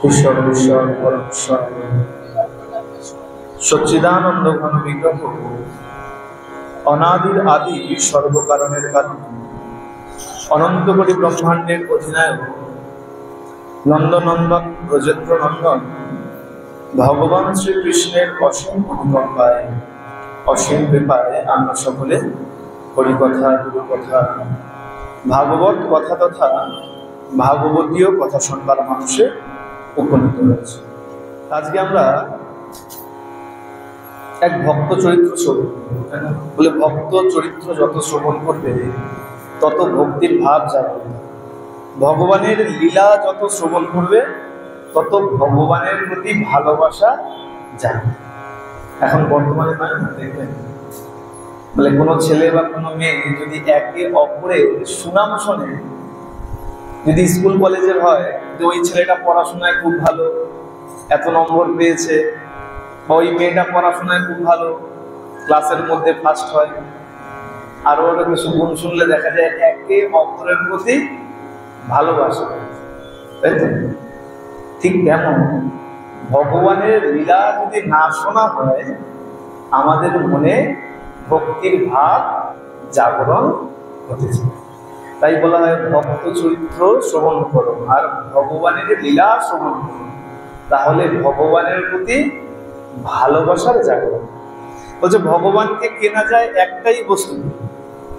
ঈশ্বর ঈশ্বর পরমেশ্বর সচ্চিদানন্দ ঘন বিগ্রহ অনাদির আদি সর্বকারণের কারণ অনন্ত কোটি ব্রহ্মাণ্ডের অধিনায়ক নন্দনন্দন ব্রজেন্দ্র নন্দন ভগবান শ্রীকৃষ্ণের অসীম অনুকম্পায় অসীম কৃপায় আমরা সকলে হরিকথা গুরুকথা ভাগবত কথা তথা ভাগবতীয় কথা শুনবার মানুষে উপনীত হয়েছে। আজকে আমরা এক ভক্ত চরিত্র শ্রবণ বলে, ভক্ত চরিত্র যত শ্রবণ করবে তত ভক্তির ভাব জাগবে, ভগবানের লীলা যত শ্রবণ করবে তত ভগবানের প্রতি ভালোবাসা জাগবে। এখন বর্তমানে নয়, দেখবেন বলে কোনো ছেলে বা কোনো মেয়ে যদি একে অপরের সুনাম শোনে, যদি স্কুল কলেজের হয় যে ওই ছেলেটা পড়াশোনায় খুব ভালো, এত নম্বর পেয়েছে, বা ওই মেয়েটা পড়াশোনায় খুব ভালো, ক্লাসের মধ্যে ফার্স্ট হয়, আর ওর কিছু গুণ শুনলে দেখা যায় একে অপরের প্রতি ভালোবাসা, তাই তো? ঠিক তেমন ভগবানের লীলা যদি না শোনা হয়, আমাদের মনে ভক্তির ভাব জাগরণ ঘটেছে। তাই বলা হয় ভক্ত চরিত্র শ্রবণ করো আর ভগবানের লীলা শ্রবণ করো, তাহলে ভগবানের প্রতি ভালোবাসার জাগরণ। বলছে ভগবানকে কেনা যায় একটাই বস্তু,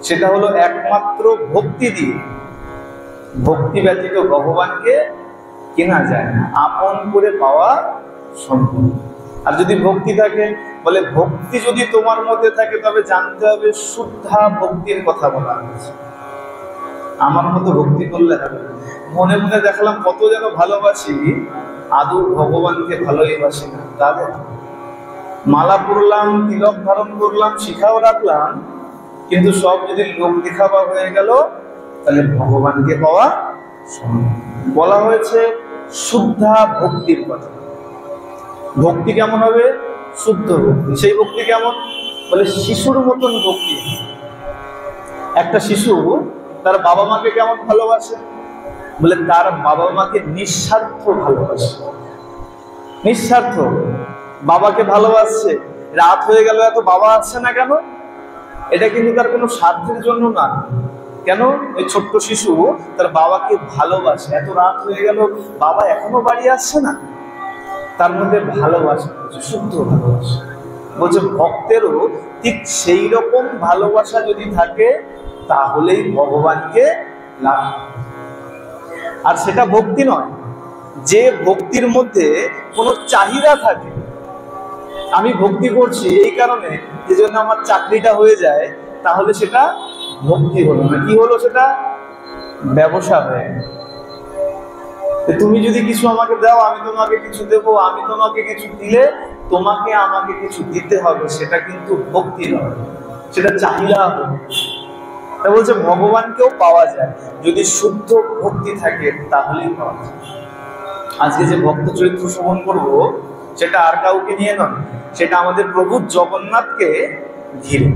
সেটা হলো একমাত্র ভক্তি দিয়ে। ভক্তি ব্যতীত ভগবানকে কেনা যায় না, আপন করে পাওয়া সম্ভব। আর যদি ভক্তি থাকে, বলে ভক্তি যদি তোমার মধ্যে থাকে তবে জানতে হবে শুদ্ধা ভক্তির কথা বলা হয়েছে। আমার মতো ভক্তি করলে হবে, মনে মনে দেখলাম কত যেন ভালোবাসি, আদৌ ভগবানকে ভালোই বাসি না। তাহলে মালা পরলাম, তিলক ধারণ করলাম, শিখাও রাখলাম, কিন্তু সব যদি লোক দেখাবা হয়ে গেল, তাহলে ভগবানকে পাওয়া সম্ভব। বলা হয়েছে শুদ্ধা ভক্তির কথা। ভক্তি কেমন হবে? শুদ্ধ ভক্তি। সেই ভক্তি কেমন? বলে শিশুর মতন ভক্তি। একটা শিশু তার বাবা মাকে কেমন ভালোবাসে? বলে তার বাবা মাকে নিঃস্বার্থ ভালোবাসে। নিঃস্বার্থ বাবাকে ভালোবাসছে। রাত হয়ে গেল, এত বাবা আসছে না কেন? এটা কিন্তু তার কোনো স্বার্থের জন্য না। কেন? ওই ছোট্ট শিশু তার বাবাকে ভালোবাসে। এত রাত হয়ে গেল, বাবা এখনো বাড়ি আসছে না, তার মধ্যে ভালোবাসা, শুদ্ধ ভালোবাসা। বলছে ভক্তেরও ঠিক সেই রকম ভালোবাসা যদি থাকে, তাহলেই ভগবানকে লাভ। আর সেটা ভক্তি নয় যে ভক্তির মধ্যে কোনো চাহিদা থাকে। আমি ভক্তি করছি এই কারণে যে জন্য আমার চাকরিটা হয়ে যায়, তাহলে সেটা ভক্তি হলো না। কি হলো? সেটা ব্যবসা হয়ে। তুমি যদি কিছু আমাকে দাও, আমি তোমাকে কিছু দেবো, আমি তোমাকে কিছু দিলে তোমাকে আমাকে কিছু দিতে হবে, সেটা কিন্তু ভক্তি নয়, সেটা চাহিদা হবে। তা বলছে ভগবানকেও পাওয়া যায় যদি শুদ্ধ ভক্তি থাকে, তাহলেই পাওয়া যায়। আজকে যে ভক্ত চরিত্র শ্রবণ করবো, সেটা আর কাউকে নিয়ে নয়, সেটা আমাদের প্রভু জগন্নাথকে ঘিরে।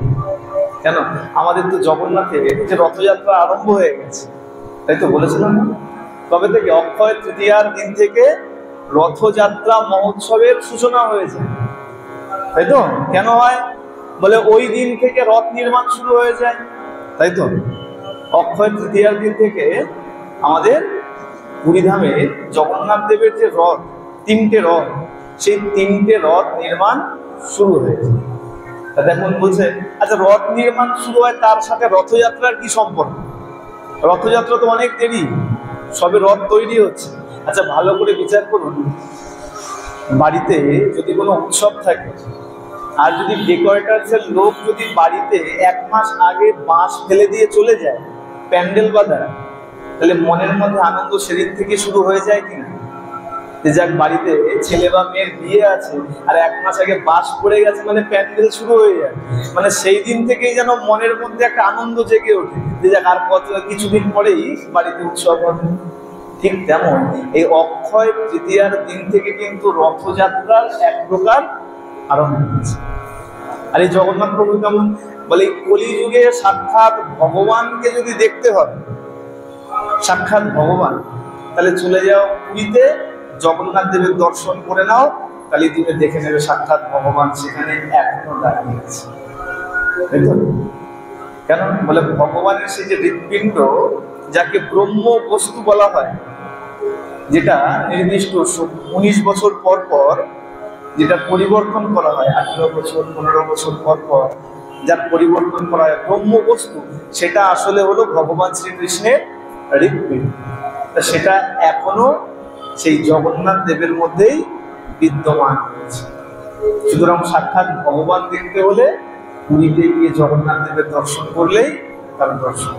কেন? আমাদের তো জগন্নাথের যে রথযাত্রা আরম্ভ হয়ে গেছে, তাই তো বলেছিলাম। কবে থেকে? অক্ষয় তৃতীয়ার দিন থেকে রথযাত্রা মহোৎসবের সূচনা হয়েছে, তাই তো? কেন হয়? বলে ওই দিন থেকে রথ নির্মাণ শুরু হয়ে যায়, তাই তো? অক্ষয় তৃতীয়ার দিন থেকে আমাদের পুরীধামে জগন্নাথ দেবের যে রথ, তিনটে রথ, সেই তিনটে রথ নির্মাণ শুরু হয়েছে। দেখুন বলছে, আচ্ছা রথ নির্মাণ শুরু হয়, তার সাথে রথযাত্রার কি সম্পর্ক? রথযাত্রা তো অনেক দেরি, সবে রথ তৈরি হচ্ছে। আচ্ছা ভালো করে বিচার করুন, বাড়িতে যদি কোনো উৎসব থাকে, আর যদি ডেকোরেটার্সের লোক যদি বাড়িতে 1 মাস আগে বাঁশ ফেলে দিয়ে চলে যায় প্যান্ডেল বাঁধা, তাহলে মনের মধ্যে আনন্দ সেদিন থেকে শুরু হয়ে যায় কিনা? যে যাক বাড়িতে ছেলে বা মেয়ের বিয়ে আছে, আর 1 মাস আগে বাঁশ পড়ে গেছে, মানে প্যান্ডেল শুরু হয়ে যায়। মানে সেই দিন থেকেই যেন মনের মধ্যে একটা আনন্দ জেগে ওঠে, যে যাক আর কিছুদিন পরেই বাড়িতে উৎসব হবে। ঠিক তেমন এই অক্ষয় তৃতীয়ার দিন থেকে কিন্তু রথযাত্রার এক প্রকার আরম্ভ হয়েছে। আর এই জগন্নাথ প্রভু কেমন? বলে কলিযুগে সাক্ষাৎ ভগবানকে যদি দেখতে হয়, সাক্ষাৎ ভগবান, তাহলে চলে যাও পুরীতে জগন্নাথ দেবের দর্শন করে নাও, তাহলে তুমি দেখে নেবে সাক্ষাৎ ভগবান সেখানে এখনো দাঁড়িয়ে আছে। কেন বলে ভগবানের সেই যে হৃৎপিণ্ড, যাকে ব্রহ্ম বস্তু বলা হয়, যেটা নির্দিষ্ট 19 বছর পর পর যেটা পরিবর্তন করা হয়, 18 বছর 15 বছর পর পর যার পরিবর্তন করা হয় ব্রহ্ম বস্তু, সেটা আসলে হলো ভগবান শ্রীকৃষ্ণের হৃৎপিণ্ড। সেটা এখনো সেই জগন্নাথ দেবের মধ্যেই বিদ্যমান রয়েছে। সুতরাং সাক্ষাৎ ভগবান দেখতে হলে পুরীতে গিয়ে জগন্নাথ দেবের দর্শন করলেই তার দর্শন।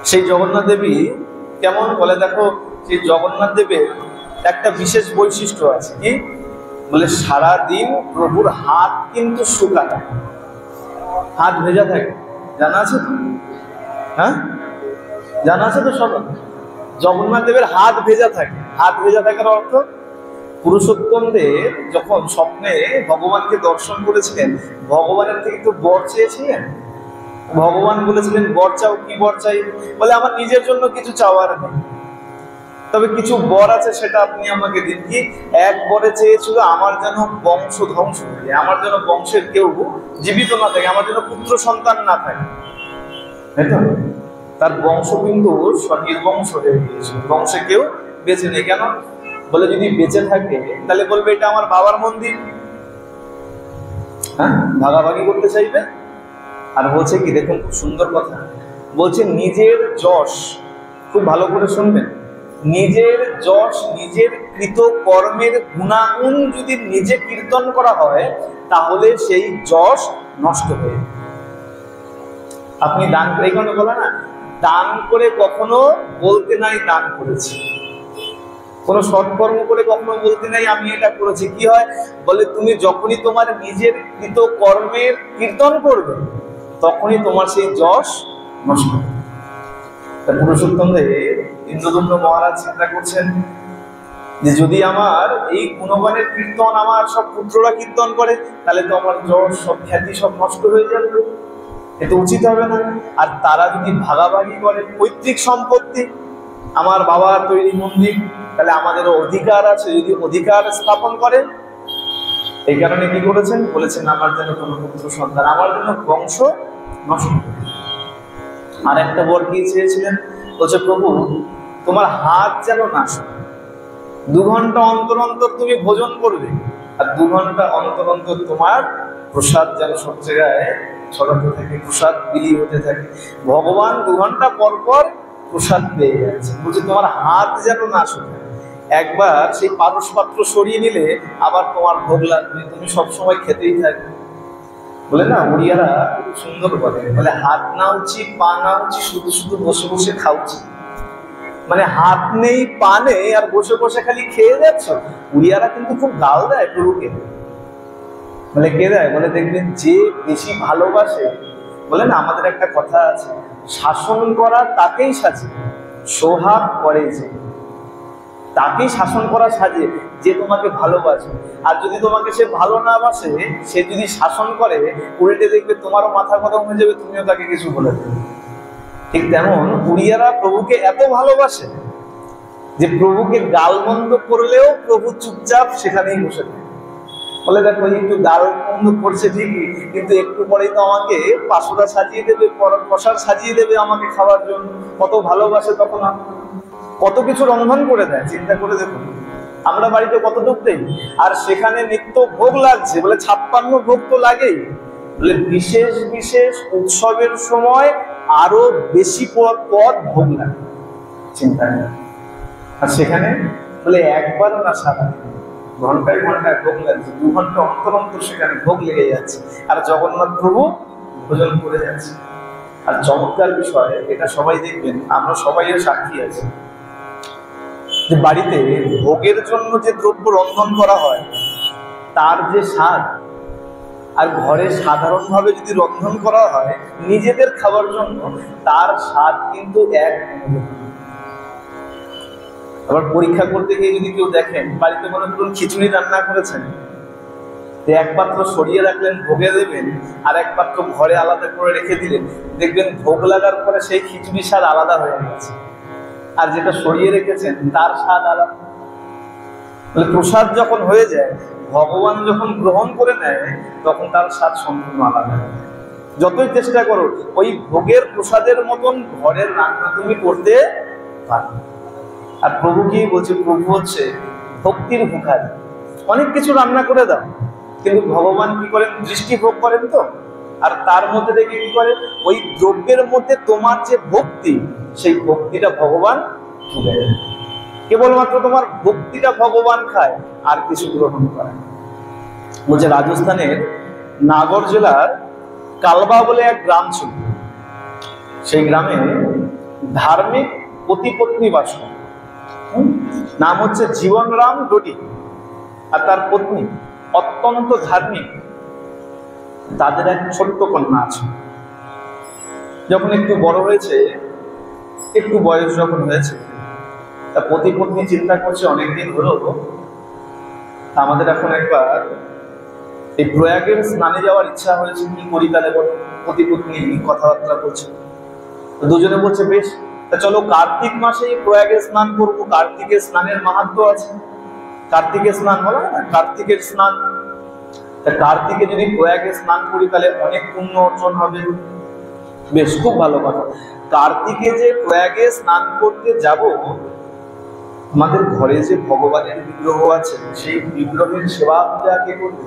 সেই জগন্নাথ দেবী কেমন বলে দেখো, সেই জগন্নাথ দেবের একটা বিশেষ বৈশিষ্ট্য আছে, কি বলে সারাদিন প্রভুর হাত কিন্তু শুকায়, হাত ভেজা থাকে। জানা আছে তো? হ্যাঁ, জানা আছে তো সবার? জগন্নাথ দেবের হাত ভেজা থাকে। হাত ভেজা থাকার অর্থ, পুরুষোত্তম দেব যখন স্বপ্নে ভগবানকে দর্শন করেছিলেন, ভগবানের থেকে তো বর চেয়েছিলেন। ভগবান বলেছিলেন বর চাও, কি বর চাই? বলে আমার নিজের জন্য কিছু চাওয়ার নেই, তবে কিছু বর আছে, সেটা আপনি আমাকে দিন। কি এক বরে চেয়েছিল আমার যেন বংশ ধ্বংস হয়ে যায়, আমার যেন বংশের কেউ জীবিত না থাকে, আমার যেন পুত্র সন্তান না থাকে। তাই তো? তার বংশ কিন্তু নির্বংশ হয়ে গিয়েছিল, বংশে কেউ বেঁচে নেই। কেন বলে যদি বেঁচে থাকে তাহলে বলবে এটা আমার বাবার মন্দির, হ্যাঁ, ভাগাভাগি করতে চাইবে। আর বলছে কি, দেখুন খুব সুন্দর কথা বলছে, নিজের যশ, খুব ভালো করে শুনবেন, নিজের যশ, নিজের কৃত কর্মের গুণাগুণ যদি নিজে কীর্তন করা হয়, তাহলে সেই যশ নষ্ট হয়ে যায়। আপনি দান করে, এই কথা বলে না, দান করে কখনো বলতে নাই দান করেছি, কোন সৎকর্ম করে কখনো বলতে নাই আমি এটা করেছি। কি হয় বলে, তুমি যখনই তোমার নিজের কৃত কর্মের কীর্তন করবে, তখনই তোমার সেই যশ নষ্ট হবে। পুরুষোত্তম দেব ইন্দ্রদম্ন মহারাজ চিন্তা করছেন যে যদি আমার এই গুণগানের কীর্তন আমার সব পুত্ররা কীর্তন করে, তাহলে তো আমার যশ, সব খ্যাতি সব নষ্ট হয়ে যাবে, এটা উচিত হবে না। আর তারা যদি ভাগাভাগি করে পৈতৃক সম্পত্তি, আমার বাবার তৈরি মন্দির, তাহলে আমাদেরও অধিকার আছে, যদি অধিকার স্থাপন করে। এই কারণে কি করেছেন, বলেছেন আমার যেন কোনো পুত্র সন্তান, আমার জন্য বংশ নষ্ট। আর একটা বর কি চেয়েছিলেন, বলছে প্রভু তোমার হাত যেন না শুকায়, 2 ঘন্টা অন্তর অন্তর তুমি ভোজন করবে, আর 2 ঘন্টা অন্তর অন্তর তোমার প্রসাদ যেন সব জায়গায় ছড়াতে থাকে, প্রসাদ বিলি হতে থাকে। ভগবান 2 ঘন্টা পর পর প্রসাদ পেয়ে যাচ্ছে, বলছে তোমার হাত যেন না শুকায়। একবার সেই পারস পাত্র সরিয়ে নিলে আবার তোমার ভোগ লাগবে, তুমি সবসময় খেতেই থাকবে। বলে না উড়িয়ারা খুব সুন্দর বলে হাত না উচি পা না উচি, শুধু শুধু বসে বসে খাওছি। মানে হাত নেই পা নেই আর বসে বসে খালি খেয়ে যাচ্ছ। উড়িয়ারা কিন্তু খুব গাল দেয় প্রভুকে। বলে কে দেয়? বলে দেখবেন যে বেশি ভালোবাসে, বলে না আমাদের একটা কথা আছে, শাসন করা তাকেই সাজে, সোহাগ করে যে, তাকেই শাসন করা সাজে যে তোমাকে ভালোবাসে। আর যদি তোমাকে সে ভালো না বাসে, সে যদি শাসন করে, উল্টে দেখবে তোমারও মাথা গরম হয়ে যাবে, তুমিও তাকে কিছু বলে দেবে। ঠিক তেমন উড়িয়ারা প্রভুকে এত ভালোবাসে যে প্রভুকে গালমন্দ করলেও প্রভু চুপচাপ সেখানেই বসে থাকে। বলে দেখো একটু গালমন্দ করছে ঠিকই, কিন্তু একটু পরেই তো আমাকে পাশুরা সাজিয়ে দেবে, প্রসাদ সাজিয়ে দেবে আমাকে খাওয়ার জন্য। কত ভালোবাসে তখন, কত কিছু রন্ধন করে দেয়, চিন্তা করে দেখুন। আমরা বাড়িতে কতটুক দেই, আর সেখানে নিত্য ভোগ লাগছে, বলে 56 ভোগ তো লাগেই। বলে বিশেষ বিশেষ উৎসবের সময় আরো বেশি পদ ভোগ লাগে, চিন্তা নেই। আর সেখানে বলে একবার না, সারা ঘন্টায় ঘন্টায় ভোগ লাগছে, 2 ঘন্টা অন্তর অন্তর সেখানে ভোগ লেগে যাচ্ছে, আর জগন্নাথ প্রভু ভোজন করে যাচ্ছে। আর চমৎকার বিষয়, এটা সবাই দেখবেন, আমরা সবাই সাক্ষী আছি, যে বাড়িতে ভোগের জন্য যে দ্রব্য রন্ধন করা হয় তার যে স্বাদ, আর ঘরে সাধারণভাবে যদি রন্ধন করা হয় নিজেদের খাবার জন্য, তার স্বাদ কিন্তু এক। আবার পরীক্ষা করতে গিয়ে যদি কেউ দেখেন বাড়িতে মনে করুন খিচুড়ি রান্না করেছেন, এক পাত্র সরিয়ে রাখলেন ভোগে দেবেন, আর এক পাত্র ঘরে আলাদা করে রেখে দিলেন, দেখবেন ভোগ লাগার পরে সেই খিচুড়ি স্বাদ আলাদা হয়ে গেছে। আর যেটা সরিয়ে রেখেছেন তার স্বাদ আলাদা। প্রসাদ যখন হয়ে যায়, ভগবান যখন গ্রহণ করে নেয়, তখন তার স্বাদ সম্পূর্ণ আলাদা। যতই চেষ্টা করো ওই ভোগের প্রসাদের মতন ঘরের রান্না তুমি করতে পারো। আর প্রভু কি বলছে? প্রভু হচ্ছে ভক্তির ভিখারী। অনেক কিছু রান্না করে দাও, কিন্তু ভগবান কি করেন? দৃষ্টি ভোগ করেন তো। আর তার মধ্যে থেকে কি করে? ওই দ্রব্যের মধ্যে তোমার যে ভক্তি, সেই ভক্তিটা ভগবান তুলে দেন। কেবলমাত্র তোমার ভক্তিটা ভগবান খায়, আর কিছু গ্রহণ করে। বলছে রাজস্থানের নাগর জেলার কালবা বলে এক গ্রাম ছিল। সেই গ্রামে ধার্মিক পতি পত্নী বাস করে। নাম হচ্ছে জীবনরাম ডোডি, আর তার পত্নী অত্যন্ত ধার্মিক। তাদের এক ছোট্ট কন্যা আছে। যখন একটু বড় হয়েছে, একটু বয়স যখন হয়েছে, তা পতি পত্নী চিন্তা করছে অনেকদিন হলো আমাদের এখন একবার এই প্রয়াগের স্নানে যাওয়ার ইচ্ছা হয়েছে, কি করি তাহলে বলো। পতি পত্নী কথাবার্তা করছে, দুজনে বলছে বেশ, তা চলো কার্তিক মাসে প্রয়াগে স্নান করবো। কার্তিকের স্নানের মাহাত্ম্য আছে। কার্তিকের স্নান হলো না, কার্তিকের স্নান। তা কার্তিকে যদি প্রয়াগে স্নান করি তাহলে অনেক পুণ্য অর্জন হবে। বেশ, খুব ভালো কথা। কার্তিকে যে প্রয়াগে স্নান করতে যাব, আমাদের ঘরে যে ভগবানের বিগ্রহ আছে, সেই বিগ্রহের সেবা পূজা কে করবে?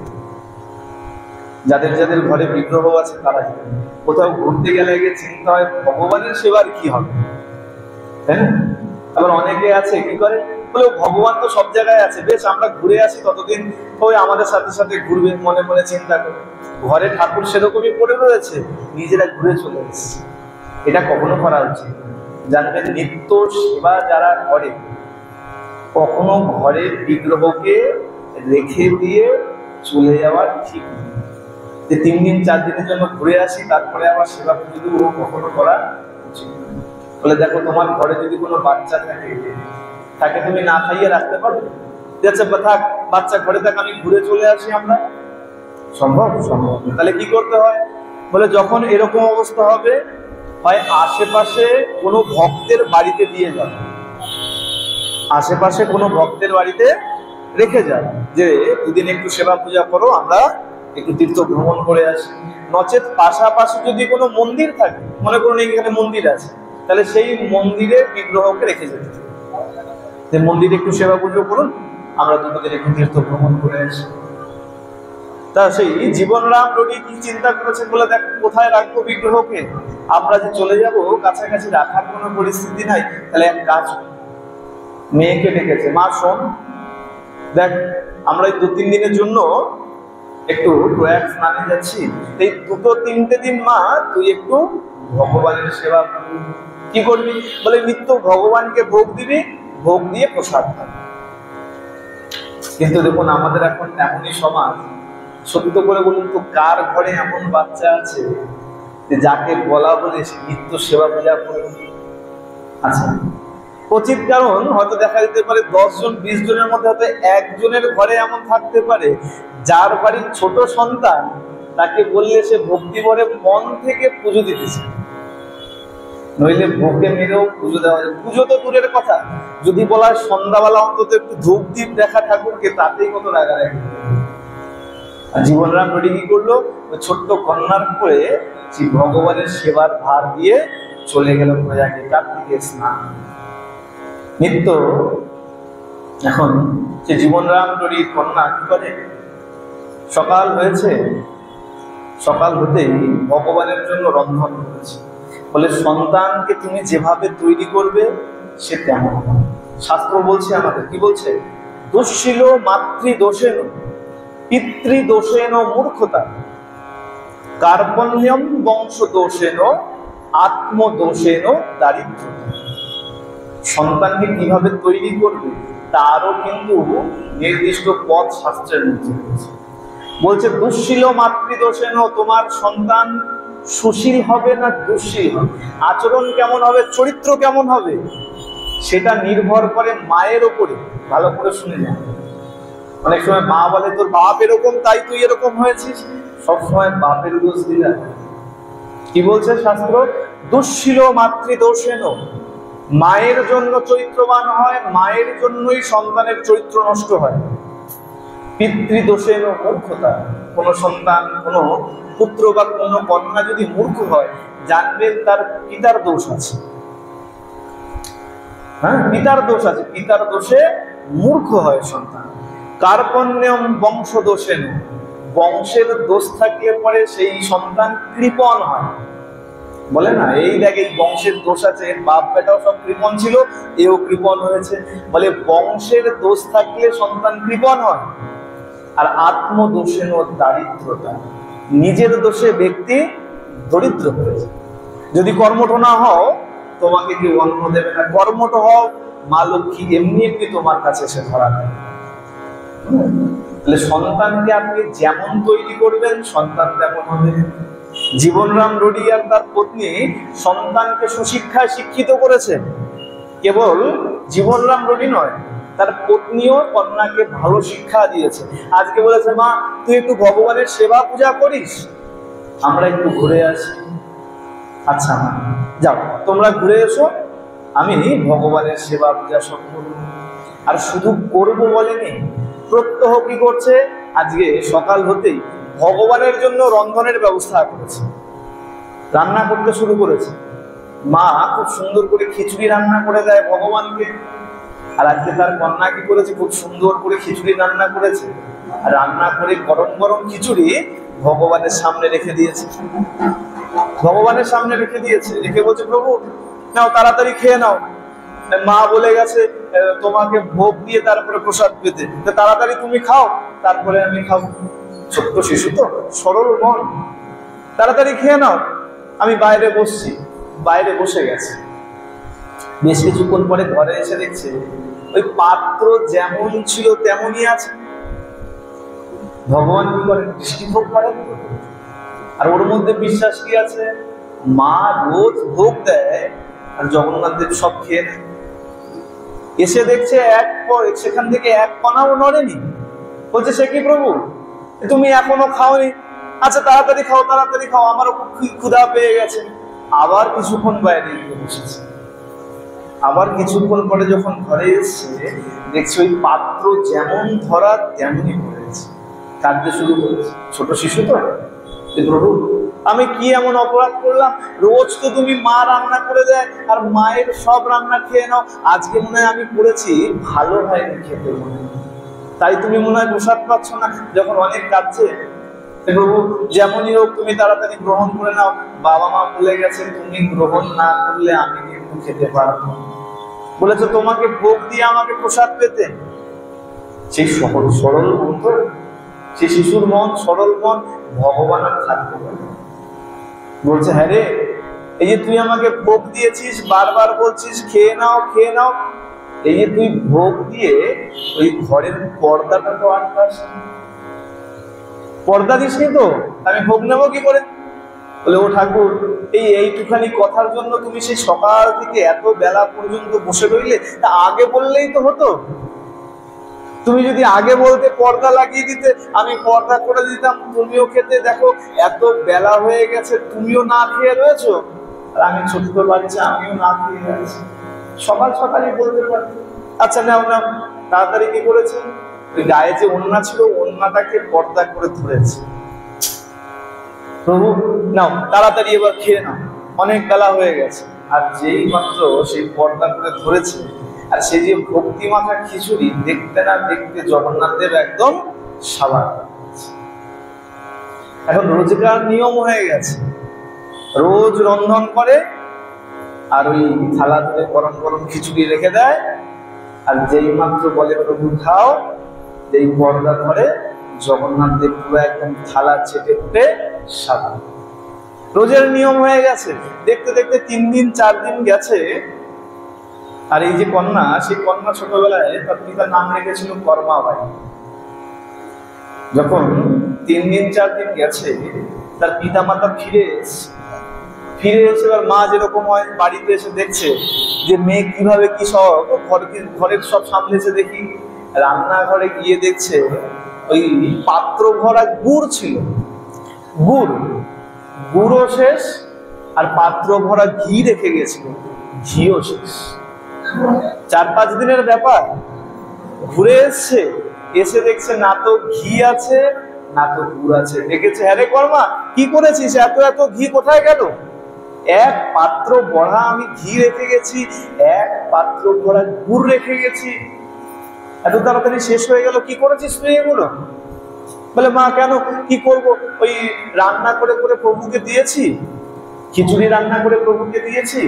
যাদের যাদের ঘরে বিগ্রহ আছে তারা। কোথাও ঘুরতে গেলে আগে চিন্তা হয় ভগবানের সেবার কি হবে, তাই না? আবার অনেকে আছে কি করে, বলে ভগবান তো সব জায়গায় আছে, বেশ আমরা ঘুরে আসি, ততদিন ওই আমাদের সাথে সাথে ঘুরবে, মনে মনে চিন্তা করে। ঘরে ঠাকুর সেরকমই পড়ে রয়েছে, নিজেরা ঘুরে চলে এসেছে। এটা কখনো করা উচিত। জানবেন, নিত্য সেবা যারা করে, কখনো ঘরের বিগ্রহকে রেখে দিয়ে চলে যাওয়ার ঠিক নেই। যে 3 দিন 4 দিনের জন্য ঘুরে আসি, তারপরে আবার সেবা পুজো কখনো করা উচিত। বলে দেখো, তোমার ঘরে যদি কোনো বাচ্চা থাকে, তাকে তুমি না খাইয়ে রাখতে পারবে? থাক বাচ্চা ঘরে থাক, আমি ঘুরে চলে আসি, আমরা সম্ভব? সম্ভব। তাহলে কি করতে হয়? বলে যখন এরকম অবস্থা হবে, হয় আশেপাশে কোনো ভক্তের বাড়িতে দিয়ে যাবে, আশেপাশে কোনো ভক্তের বাড়িতে রেখে যায়, যে দুদিন একটু সেবা পূজা করো, আমরা একটু তীর্থ ভ্রমণ করে আসি। নচেত পাশাপাশি যদি কোনো মন্দির থাকে, মনে করুন এখানে মন্দির আছে, তাহলে সেই মন্দিরে বিগ্রহকে রেখে যেতে হবে, যে মন্দিরে একটু সেবা পুজো করুন, আমরা দুদিন একটু তীর্থ ভ্রমণ করে আসি। তা সেই জীবনরাম ডোডি কি চিন্তা করেছেন? বলে দেখ, কোথায় রাখবো বিগ্রহকে? আমরা যে চলে যাব, কাছাকাছি রাখার কোনো পরিস্থিতি নাই। তাহলে এক কাজ, মেয়েকে ডেকেছে, মা শোন, দেখ আমরা এই 2-3 দিনের জন্য একটু প্রয়াগ স্নানে যাচ্ছি, এই 2-3টে দিন মা তুই একটু ভগবানের সেবা কি করবি? বলে নিত্য ভগবানকে ভোগ দিবি, ভোগ দিয়ে প্রসাদ খাবি। কিন্তু দেখুন, আমাদের এখন এমনই সমাজ, সত্য করে বলুন তো, কার ঘরে এমন বাচ্চা আছে যে যাকে বলা বলে সে নিত্য সেবা পূজা করবে? আচ্ছা, উচিত। কারণ হয়তো দেখা যেতে পারে 10 জন 20 জনের মধ্যে হয়তো একজনের ঘরে এমন থাকতে পারে, যার বাড়ির ছোট সন্তান, তাকে বললে সে ভক্তি ভরে মন থেকে পুজো দিতেছে, নইলে ভোগে মেরেও পুজো দেওয়া যায়। পুজো তো দূরের কথা, যদি বলা হয় সন্ধ্যাবেলা অন্তত একটু ধূপ দ্বীপ দেখা ঠাকুরকে, তাতেই কত রাগারাগি। আর জীবনরাম ডোডি কি করলো? ছোট্ট কন্যার করে সেই ভগবানের সেবার ভার দিয়ে চলে গেল প্রয়াগে কার্তিকের স্নান। নিত্য এখন সে জীবনরাম ডোডির কন্যা কি করে? সকাল হয়েছে, সকাল হতেই ভগবানের জন্য রন্ধন করেছে। বলে সন্তানকে তুমি যেভাবে তৈরি করবে সে তেমন। শাস্ত্র বলছে আমাদের, কি বলছে? দুঃশীল মাতৃদোষেন পিতৃদোষেন মূর্খতা, কার্পণ্যম বংশদোষেন আত্মদোষেন দারিদ্র্যতা। সন্তানকে কিভাবে তৈরি করবে তারও কিন্তু নির্দিষ্ট পথ শাস্ত্রের মধ্যে রয়েছে। বলছে দুঃশীল মাতৃদোষেন, তোমার সন্তান সুশীল হবে না দুঃশীল হবে, আচরণ কেমন হবে, চরিত্র কেমন হবে, সেটা নির্ভর করে মায়ের ওপরে। ভালো করে শুনে যান। অনেক সময় মা বলে তোর বাপ এরকম তাই তুই এরকম হয়েছিস, সবসময় বাপের দোষ দিলে। কি বলছে শাস্ত্র? দুঃশীল মাতৃদোষেন, মায়ের জন্য চরিত্রবান হয়, মায়ের জন্যই সন্তানের চরিত্র নষ্ট হয়। পিতৃদোষের মূর্খতা। কোনো সন্তান, কোনো পুত্র বা কোনো কন্যা যদি মূর্খ হয়, জানবেন তার পিতার দোষ আছে। হ্যাঁ, পিতার দোষ আছে, পিতার দোষে মূর্খ হয় সন্তান। কার্পণ্যম বংশ দোষেন, বংশের দোষ থাকলে পরে সেই সন্তান কৃপণ হয়। বলে না, এই দেখ এই বংশের দোষ আছে, এর বাপ বেটাও সব কৃপণ ছিল, এও কৃপণ হয়েছে। বলে বংশের দোষ থাকলে সন্তান কৃপণ হয়। আর আত্মদোষেন দারিদ্রতা, নিজের দোষে ব্যক্তি দরিদ্র হয়েছে। যদি কর্মঠ না হও, তোমাকে কেউ অন্ন দেবে না। কর্মঠ হও, মা লক্ষ্মী এমনি এমনি তোমার কাছে এসে ধরা দেবে। তাহলে সন্তানকে আপনি যেমন তৈরি করবেন, সন্তান তেমন হবে। জীবনরাম রুডি আর তার পত্নী সন্তানকে সুশিক্ষায় শিক্ষিত করেছেন। কেবল জীবনরাম রুডি নয়, তার পত্নীও কন্যাকে ভালো শিক্ষা দিয়েছে। আজকে বলেছে, মা তুই একটু ভগবানের সেবা পূজা করিস, আমরা একটু ঘুরে আসি। আচ্ছা মা, যাও তোমরা ঘুরে এসো, আমি ভগবানের সেবা পূজা সব করবো। আর শুধু করবো বলেনি, প্রত্যহ কি করছে, আজকে সকাল হতেই ভগবানের জন্য রন্ধনের ব্যবস্থা করেছে, রান্না করতে শুরু করেছে। মা খুব সুন্দর করে খিচুড়ি রান্না করে দেয় ভগবানকে। আর আজকে তার কন্যা কি করেছে, খুব সুন্দর করে খিচুড়ি রান্না করেছে, আর রান্না করে গরম গরম খিচুড়ি ভগবানের সামনে রেখে দিয়েছে। ভগবানের সামনে রেখে দিয়েছে, রেখে বলছে, প্রভু নাও তাড়াতাড়ি খেয়ে নাও। মা বলে গেছে তোমাকে ভোগ দিয়ে তারপরে প্রসাদ পেতে, তাড়াতাড়ি তুমি খাও, তারপরে আমি খাবো। ছোট্ট শিশু তো, সরল মন, তাড়াতাড়ি খেয়ে নাও, আমি বাইরে বসছি। বাইরে বসে গেছে। বেশ কিছুক্ষণ পরে ঘরে এসে দেখছে ওই পাত্র যেমন ছিল তেমনই আছে। ভগবান কি করেন, দৃষ্টি ভোগ করেন। আর ওর মধ্যে বিশ্বাস কি আছে, মা রোজ ভোগ দেয় আর জগন্নাথ দেব সব খেয়ে নেয়। এসে দেখছে সেখান থেকে এক কণাও নড়েনি। বলছে, সে কি প্রভু, তুমি এখনো খাওনি? আচ্ছা তাড়াতাড়ি খাও, তাড়াতাড়ি খাও, আমারও খুব ক্ষুধা পেয়ে গেছে। আবার কিছুক্ষণ বাইরে গিয়ে বসেছে। আবার কিছুক্ষণ পরে যখন ঘরে এসছে, দেখছে ওই পাত্র যেমন ধরা তেমনই পড়েছে, কাঁদতে শুরু করেছে। ছোট শিশু তো, প্রভু আমি কি এমন অপরাধ করলাম? রোজ তো তুমি মা রান্না করে দেয় আর মায়ের সব রান্না খেয়ে নাও, আজকে মনে হয় আমি করেছি ভালো হয়নি খেতে, মনে হয় তাই তুমি মনে হয় প্রসাদ পাচ্ছ না। যখন অনেক কাঁদছে, প্রভু যেমনই হোক তুমি তাড়াতাড়ি গ্রহণ করে নাও, বাবা মা বলে গেছে তুমি গ্রহণ না করলে আমি কিন্তু খেতে পারবো। বলেছে তোমাকে ভোগ দিয়ে আমাকে প্রসাদ পেতে। সেই সরল মন তো, সেই শিশুর মন, সরল মন, ভগবান আর থাকতে পারে। বলছে, হ্যাঁ রে, এই যে তুই আমাকে ভোগ দিয়েছিস, বারবার বলছিস খেয়ে নাও খেয়ে নাও, এই যে তুই ভোগ দিয়ে ওই ঘরের পর্দাটা তো আটকাস, পর্দা দিসনি তো, আমি ভোগ নেবো কি করে? বলে, ও ঠাকুর, এইটুখানি কথার জন্য তুমি সেই সকাল থেকে এত বেলা পর্যন্ত বসে রইলে, তা আগে বললেই তো হতো। তুমি যদি আগে বলতে, পর্দা লাগিয়ে দিতে, আমি পর্দা করে দিতাম, তুমিও খেতে। দেখো এত বেলা হয়ে গেছে, তুমিও না খেয়ে রয়েছো, আর আমি ছোট্ট বাচ্চা, আমিও না খেয়ে আছি। সকাল সকালই বলতে পারতো। আচ্ছা নাও নাও, তাড়াতাড়ি কি করেছে, ওই গায়ে যে ওড়না ছিল, ওড়নাটাকে পর্দা করে ধরেছে। প্রভু নাও তাড়াতাড়ি এবার খেয়ে নাও, অনেক বেলা হয়ে গেছে। আর যেই মাত্র সেই পর্দা করে ধরেছে, আর সে যে ভক্তি মাখা খিচুড়ি, দেখতে না দেখতে জগন্নাথ দেব একদম সাবান। এখন রোজকার নিয়ম হয়ে গেছে, রোজ রন্ধন করে আর ওই থালা ধরে গরম গরম খিচুড়ি রেখে দেয়, আর যেই মাত্র বলে প্রভু খাও, যেই পর্দা ধরে জগন্নাথ দেব পুরো একদম থালা চেটে ফুটে সাবান। রোজের নিয়ম হয়ে গেছে। দেখতে দেখতে 3 দিন 4 দিন গেছে। আর এই যে কন্যা, সেই কন্যা ছোটবেলায় তার পিতার নাম রেখেছিল কর্মাবাই। যখন 3 দিন 4 দিন গেছে, তার পিতা মাতা ফিরে এসে এবার মা যেরকম হয়, বাড়িতে এসে দেখছে যে মেয়ে কিভাবে কি সব ঘরের সব সামলেছে। দেখি রান্নাঘরে গিয়ে দেখছে ওই পাত্র ভরা গুড় ছিল, গুড়ও শেষ, আর পাত্র ভরা ঘি রেখে গেছিল। ঘিও শেষ। 4-5 দিনের ব্যাপার, ঘুরে এসছে, এসে দেখছে না তো ঘি আছে না তো গুড় আছে। দেখেছে, হ্যাঁ রে কর্মা, কি করেছিস, এত এত ঘি কোথায় গেল? এক পাত্র ভরা আমি ঘি রেখে গেছি, এক পাত্র ভরা গুড় রেখে গেছি, এত তাড়াতাড়ি শেষ হয়ে গেল, কি করেছিস তুই এগুলো? বলে, মা কেন, কি করব, ওই রান্না করে করে প্রভুকে দিয়েছি, খিচুড়ি রান্না করে প্রভুকে দিয়েছি,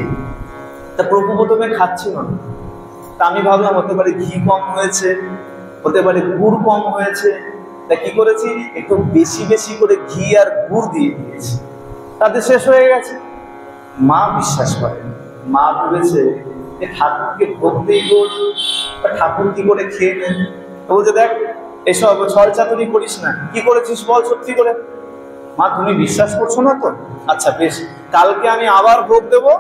তা প্রভু প্রথমে খাচ্ছিল না, তা আমি ভাবলাম হতে পারে ঘি কম হয়েছে, হতে পারে গুড় কম হয়েছে, তা কি করেছি, একটু বেশি বেশি করে ঘি আর গুড় দিয়ে দিয়েছি, তাতে শেষ হয়ে গেছে। মা বিশ্বাস করে, মা ভেবেছে যে ঠাকুরকে ভোগ দিয়ে ঠাকুর কি করে খেয়ে নেন। বলছে, দেখ এসব ছলচাতুরি করিস না, কি করেছিস বল সত্যি করে। মা, তুমি বিশ্বাস করছো না তো? আচ্ছা বেশ, কালকে আমি আবার ভোগ দেবো,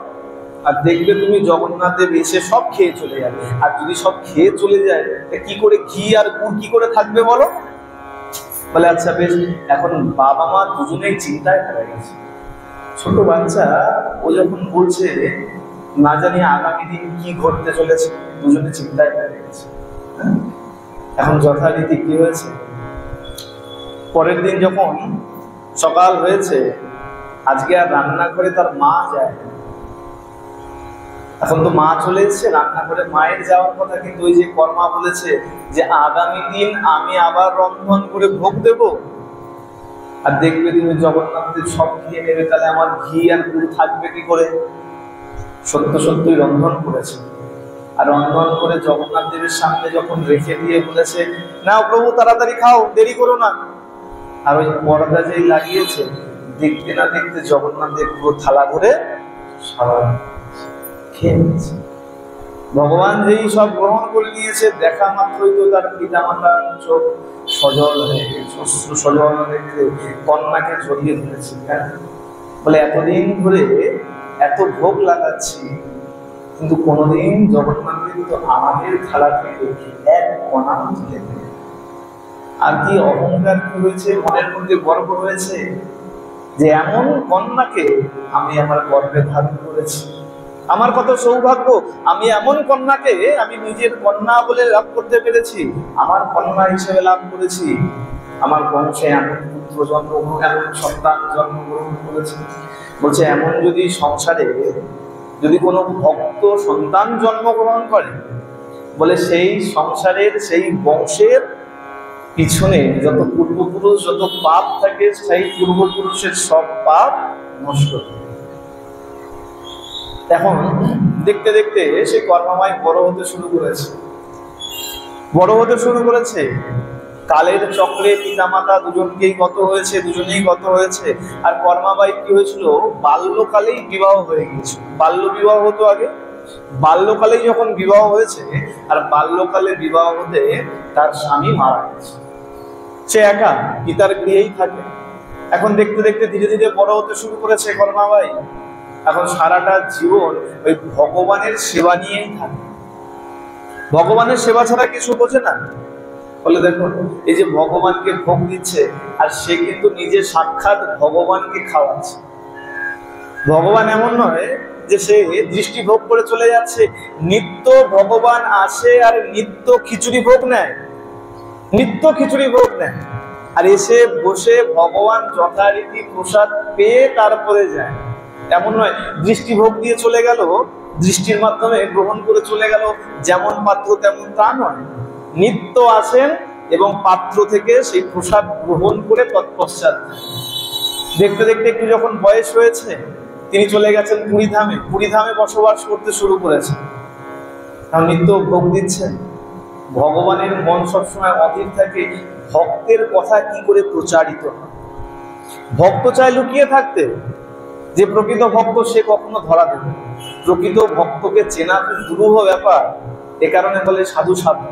আর দেখবে তুমি জগন্নাথ দেব এসে সব খেয়ে চলে যাবে। আর যদি সব খেয়ে চলে যায়, কি করে ঘি আর গুড় কি করে থাকবে বলো? বলে, আচ্ছা বেশ। এখন বাবা মা দুজনেই চিন্তায় পড়ে গেছে। ছোট বাচ্চা, ও যখন বলছে না জানি আগামী দিন কি ঘটতে চলেছে, দুজনে চিন্তায় পড়ে গেছে। এখন যথারীতি কি হয়েছে, পরের দিন যখন সকাল হয়েছে, আজকে আর রান্নাঘরে তার মা যায়। এখন তো মা চলে এসছে, রান্নাঘরে মায়ের যাওয়ার কথা, কিন্তু ওই যে কর্মা বলেছে যে আগামী দিন আমি আবার রন্ধন করে ভোগ দেব, আর দেখবে তুমি জগন্নাথের সব খেয়ে নেবে, তাহলে আমার ঘি আর গুড় থাকবে কি করে? সত্য সত্যই রন্ধন করেছে, আর রন্ধন করে জগন্নাথ দেবের সামনে যখন রেখে দিয়ে বলেছে, না প্রভু তাড়াতাড়ি খাও, দেরি করো না, আর ওই পর্দা যেই লাগিয়েছে, দেখতে না দেখতে জগন্নাথ দেব পুরো থালা ধরে সারা খেয়ে নিয়েছে। ভগবান যেই সব গ্রহণ করে নিয়েছে, দেখা মাত্রই তো তার পিতা মাতার চোখ সজল হয়ে গেছে, অশ্রু সজল দেখে কন্যাকে জড়িয়ে ধরেছে। বলে, এতদিন ধরে এত ভোগ লাগাচ্ছি, কিন্তু কোনোদিন জগন্নাথ দেব তো আমাদের থালা থেকে এক কণা তুলে দেয়। আর কি অহংকার কি হয়েছে, মনের মধ্যে গর্ব হয়েছে যে এমন কন্যাকে আমি আমার গর্ভে ধারণ করেছি। আমার কত সৌভাগ্য, আমি এমন কন্যাকে আমি নিজের কন্যা বলে লাভ করতে পেরেছি, আমার কন্যা হিসেবে লাভ করেছি। আমার বংশে এমন পুত্র জন্মগ্রহণ, এমন সন্তান জন্মগ্রহণ করেছে। বলছে, এমন যদি সংসারে যদি কোনো ভক্ত সন্তান জন্মগ্রহণ করে, বলে সেই সংসারের সেই বংশের পিছনে যত পূর্বপুরুষ যত পাপ থাকে, সেই পূর্বপুরুষের সব পাপ নষ্ট হয়। এখন দেখতে দেখতে সে কর্মামায় বড় হতে শুরু করেছে। কালের চক্রে পিতামাতা দুজনকেই গত হয়েছে। আর কর্মাবাই কি হয়েছিল, বাল্যকালেই বিবাহ হয়ে গিয়েছিল। বাল্য বিবাহ হতো আগে, বাল্যকালেই যখন বিবাহ হয়েছে, আর বাল্যকালে বিবাহ হতে তার স্বামী মারা গেছে, সে একা পিতার গৃহেই থাকে। এখন দেখতে দেখতে ধীরে ধীরে বড় হতে শুরু করেছে কর্মাবাই। এখন সারাটা জীবন ওই ভগবানের সেবা নিয়েই থাকে, ভগবানের সেবা ছাড়া কিছু বোঝে না। বলে, দেখো এই যে ভগবানকে ভোগ দিচ্ছে, আর সে কিন্তু নিজে সাক্ষাৎ ভগবানকে খাওয়াচ্ছে। ভগবান এমন নয় যে সে দৃষ্টি ভোগ করে চলে যাচ্ছে, নিত্য ভগবান আসে আর নিত্য খিচুড়ি ভোগ নেয়, আর এসে বসে ভগবান যথারীতি প্রসাদ পেয়ে তারপরে যায়। এমন নয় দৃষ্টি ভোগ দিয়ে চলে গেল, দৃষ্টির মাধ্যমে গ্রহণ করে চলে গেল, যেমন পাত্র তেমন তা নয়। নিত্য আসেন এবং পাত্র থেকে সেই প্রসাদ গ্রহণ করে তৎপশ্চাৎ দেখতে দেখতে একটু যখন বয়স হয়েছে, তিনি চলে গেছেন পুরীধামে বসবাস করতে শুরু করেছেন। নিত্য ভোগ দিচ্ছেন। ভগবানের মন সবসময় অধীর থাকে ভক্তের কথা কি করে প্রচারিত হয়। ভক্ত চায় লুকিয়ে থাকতে, যে প্রকৃত ভক্ত সে কখনো ধরা দেবে। প্রকৃত ভক্তকে চেনা খুব দুরূহ ব্যাপার, এ কারণে বলে সাধু সাধু।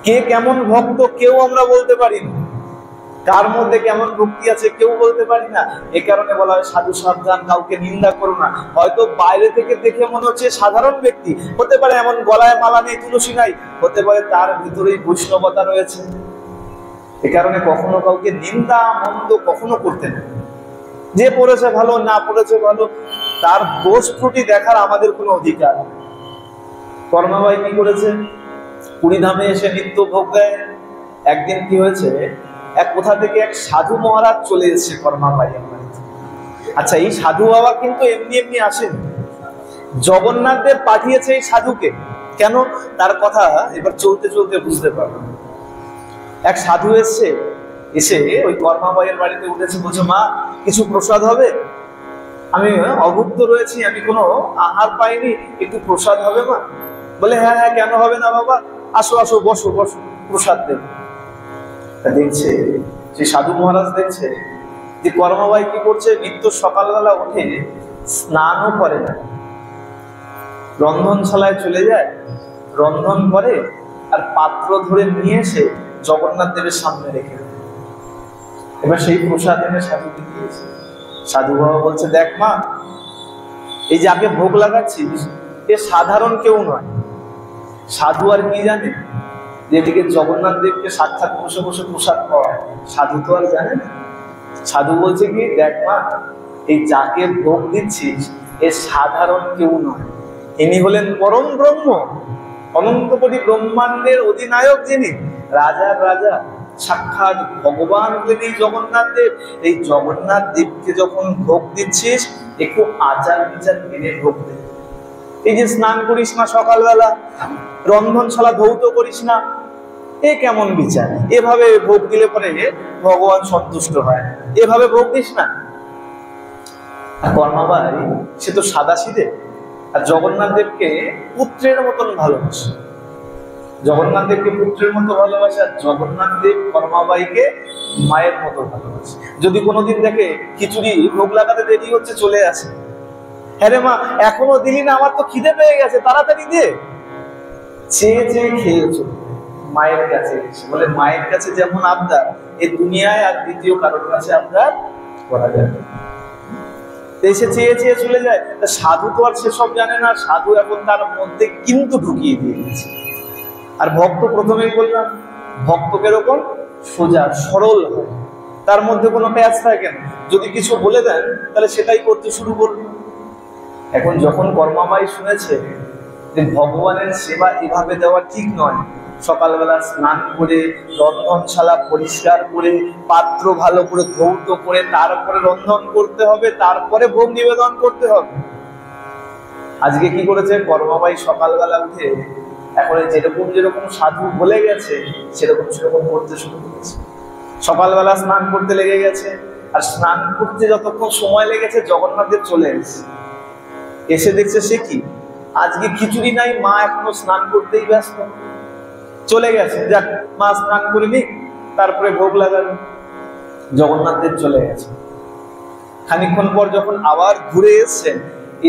কে কেমন ভক্ত কেউ আমরা বলতে পারি না, কার মধ্যে কেমন ভক্তি আছে কেউ বলতে পারি না। এ কারণে বলা হয় সাধু সাবধান, কাউকে নিন্দা করো না। হয়তো বাইরে থেকে দেখে মনে হচ্ছে সাধারণ ব্যক্তি, হতে পারে এমন গলায় মালা নেই, তুলসী নাই, হতে পারে তার ভিতরেই বৈষ্ণবতা রয়েছে। এ কারণে কখনো কাউকে নিন্দা মন্দ কখনো করতে নেই। যে পড়েছে ভালো, না পড়েছে ভালো, তার দোষ ত্রুটি দেখার আমাদের কোনো অধিকার নেই। কর্মাবাই কি করেছে? পুরীধামে এসে নিত্য ভোগ দেয়। একদিন কি হয়েছে, এক কোথা থেকে এক সাধু মহারাজ চলে এসেছে কর্মাবাইয়ের বাড়িতে। আচ্ছা, এই সাধু বাবা কিন্তু এমনি এমনি আসেনি, জগন্নাথ দেব পাঠিয়েছে এই সাধুকে। কেন? তার কথা এবার চলতে চলতে বুঝতে পারবেন। এক সাধু এসছে, এসে ওই কর্মাবাইয়ের বাড়িতে উঠেছে, বলছে মা কিছু প্রসাদ হবে? আমি অভুক্ত রয়েছি, আমি কোনো আহার পাইনি, একটু প্রসাদ হবে মা? বলে হ্যাঁ হ্যাঁ, কেন হবে না বাবা, আসো আসো, বসো বসো, প্রসাদ দেব। দেখছে সেই সাধু মহারাজ, দেখছে যে কর্মাবাই কি করছে, নিত্য সকালবেলা উঠে স্নানও করে না, রন্ধনশালায় চলে যায়, রন্ধন করে আর পাত্র ধরে নিয়ে এসে জগন্নাথ দেবের সামনে রেখে দেয়। এবার সেই প্রসাদ এনে সাধুকে দিয়েছে। সাধু বাবা বলছে, দেখ মা, এই যে আগে ভোগ লাগাচ্ছিস, এ সাধারণ কেউ নয়। সাধু আর কি জানে যে এদিকে জগন্নাথ দেবকে সাক্ষাৎ বসে বসে প্রসাদ পাওয়া? সাধু তো আর জানে না। সাধু বলছে কি, দেখ মা, এই যাকে ভোগ দিচ্ছিস এ সাধারণ কেউ নয়, ইনি হলেন পরম ব্রহ্ম, অনন্ত কোটি ব্রহ্মাণ্ডের অধিনায়ক, যিনি রাজার রাজা, সাক্ষাৎ ভগবান হলেন এই জগন্নাথ দেব। এই জগন্নাথ দেবকে যখন ভোগ দিচ্ছিস, একটু আচার বিচার মেনে ভোগ দে। এই যে স্নান করিস না সকালবেলা, রন্ধনশালা ধৌত করিস না, এ কেমন বিচার? এভাবে ভোগ দিলে পরে ভগবান সন্তুষ্ট হয়, এভাবে ভোগ দিস না। কর্মাবাই সে তো সাদাসিধে, আর জগন্নাথ দেবকে পুত্রের মতন ভালোবাসে, জগন্নাথ দেবকে পুত্রের মতো ভালোবাসে, আর জগন্নাথ দেব কর্মাবাইকে মায়ের মতো ভালোবাসে। যদি কোনোদিন দেখে খিচুড়ি ভোগ লাগাতে দেরি হচ্ছে, চলে আসে, হ্যাঁ রে মা এখনো দিলি না, আমার তো খিদে পেয়ে গেছে, তাড়াতাড়ি দে। চেয়ে চেয়ে খেয়েছো মায়ের কাছে এসে, বলে মায়ের কাছে যেমন আবদার এই দুনিয়ায় আর দ্বিতীয় কারোর কাছে আবদার করা যাবে। এসে চেয়ে চেয়ে চলে যায়। সাধু তো আর সেসব জানে না, সাধু এখন তার মধ্যে কিন্তু ঢুকিয়ে দিয়ে গেছে। আর ভক্ত, প্রথমেই বললাম, ভক্ত কিরকম? সোজা সরল হয়, তার মধ্যে কোনো প্যাঁচ থাকে না। যদি কিছু বলে দেন তাহলে সেটাই করতে শুরু করবে। এখন যখন কর্মাবাই শুনেছে যে ভগবানের সেবা এভাবে দেওয়া ঠিক নয়, সকালবেলা স্নান করে রন্ধনশালা পরিষ্কার করে পাত্র ভালো করে ধৌত করে তারপরে রন্ধন করতে হবে, তারপরে ভোগ নিবেদন করতে হবে। আজকে কি করেছে কর্মাবাই? সকালবেলা উঠে এখন যেরকম যেরকম সাধু বলে গেছে সেরকম সেরকম করতে শুরু করেছে। সকালবেলা স্নান করতে লেগে গেছে, আর স্নান করতে যতক্ষণ সময় লেগেছে জগন্নাথ দেব চলে এসেছে। এসে দেখছে সে কি, আজকে খিচুড়ি নাই, মা এখনো স্নান করতেই ব্যস্ত। চলে গেছে, যাক মা স্নান করে নি, তারপরে ভোগ লাগাবে। জগন্নাথ দেব চলে গেছে। খানিকক্ষণ পর যখন আবার ঘুরে এসছেন,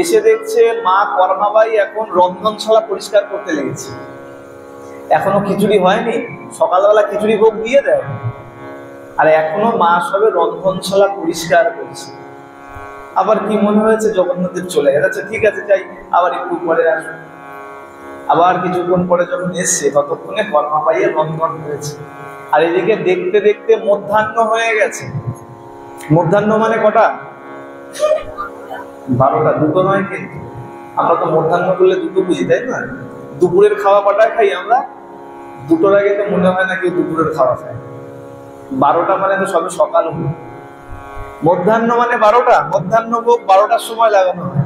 এসে দেখছে মা কর্মাবাই এখন রন্ধনশালা পরিষ্কার করতে লেগেছে। এখনো খিচুড়ি হয়নি, সকালবেলা খিচুড়ি ভোগ দিয়ে দেয়, আর এখনো মা সবে রন্ধনশালা পরিষ্কার করছে। আবার কি মনে হয়েছে, জগন্নাথ দেব চলে গেছে, ঠিক আছে যাই, আবার একটু পরে আসবে। আবার কিছুক্ষণ পরে যখন এসছে, ততক্ষণে কর্মাবাইয়ের রন্ধন হয়েছে। আর এদিকে দেখতে দেখতে মধ্যাহ্ন হয়ে গেছে। মধ্যাহ্ন মানে কটা? 12টা, দুটো নয় কিন্তু। আমরা তো মধ্যাহ্ন করলে দুটো বুঝি, তাই না? দুপুরের খাওয়া কটা খাই আমরা? দুটোর আগে তো মনে হয় না কেউ দুপুরের খাওয়া খায়। 12টা মানে তো সবে সকাল হলো। মধ্যাহ্ন মানে 12টা, মধ্যাহ্ন ভোগ 12টার সময় লাগানো হয়।